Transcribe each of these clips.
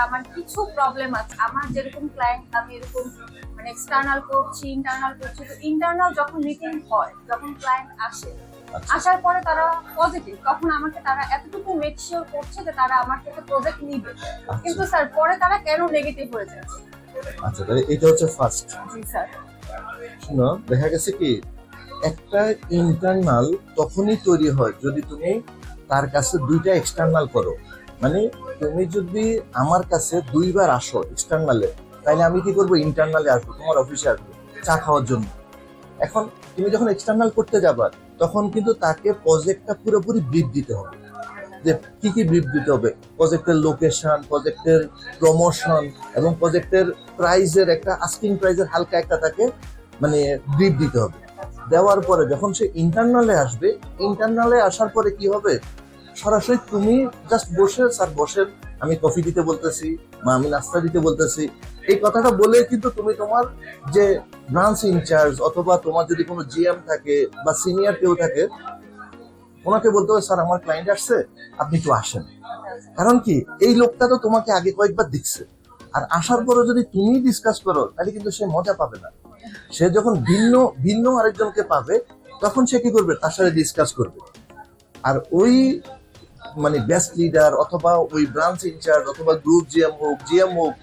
আমার কিছু প্রবলেম আছে। আমার যেরকম ক্লায়েন্ট আমি এরকম মানে এক্সটার্নাল করছি, ইন্টারনাল করছি। তো ইন্টারনাল যখন মিটিং হয়, যখন ক্লায়েন্ট আসে, আসার পরে তারা পজিটিভ, তখন আমাকে তারা এতটুকু মেক শিওর করছে যে তারা আমার থেকে প্রজেক্ট নিবে। কিন্তু স্যার পরে তারা কেন নেগেটিভ হয়ে যাচ্ছে? আচ্ছা, তাহলে এটা হচ্ছে ফার্স্ট। জি স্যার। শুনো, দেখা গেছে কি একটা ইন্টারনাল তখনই তৈরি হয় যদি তুমি তার কাছে দুইটা এক্সটার্নাল করো। মানে তুমি যদি আমার কাছে দুইবার আসো এক্সটার্নালে, তাহলে আমি কি করবো, ইন্টারনালে আসবো, তোমার অফিসে আসবো চা খাওয়ার জন্য। এখন তুমি যখন এক্সটার্নাল করতে যাবা, তখন কিন্তু তাকে প্রজেক্টটা পুরোপুরি ব্রিফ দিতে হবে, যে কি কি ব্রিফ দিতে হবে, প্রজেক্টের লোকেশন, প্রজেক্টের প্রমোশন এবং প্রজেক্টের প্রাইজের একটা আস্কিং প্রাইজের হালকা একটা তাকে মানে ব্রিফ দিতে হবে। দেওয়ার পরে যখন সে ইন্টারনালে আসবে, ইন্টারনালে আসার পরে কি হবে, সরাসরি তুমি জাস্ট বসে, স্যার বসেন, আমি কফি দিতে বলতেছি বা আমি নাস্তা দিতে বলতেছি, এই কথাটা বলে কিন্তু তুমি তোমার যে ব্রাঞ্চ ইনচার্জ অথবা তোমার যদি কোনো জিএম থাকে বা সিনিয়র কেউ থাকে, ওনাকে বলতে হবে, স্যার আমার ক্লায়েন্ট আসছে, আপনি একটু আসেন। কারণ কি, এই লোকটা তো তোমাকে আগে কয়েকবার দেখছে, আর আসার পরে যদি তুমি ডিসকাস করো, তাহলে কিন্তু সে মজা পাবে না। সে যখন ভিন্ন ভিন্ন আরেকজনকে পাবে, তখন সে কি করবে, তার সাথে ডিসকাস করবে। আর ওই মানে বেস্ট লিডার অথবা ওই ব্রাঞ্চ ইনচার্জ অথবা গ্রুপ জিএম হোক,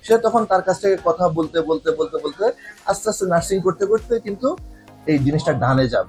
সে তখন তার কাছ থেকে কথা বলতে বলতে বলতে বলতে আস্তে আস্তে নার্সিং করতে করতে কিন্তু এই জিনিসটা ডানে যাবে।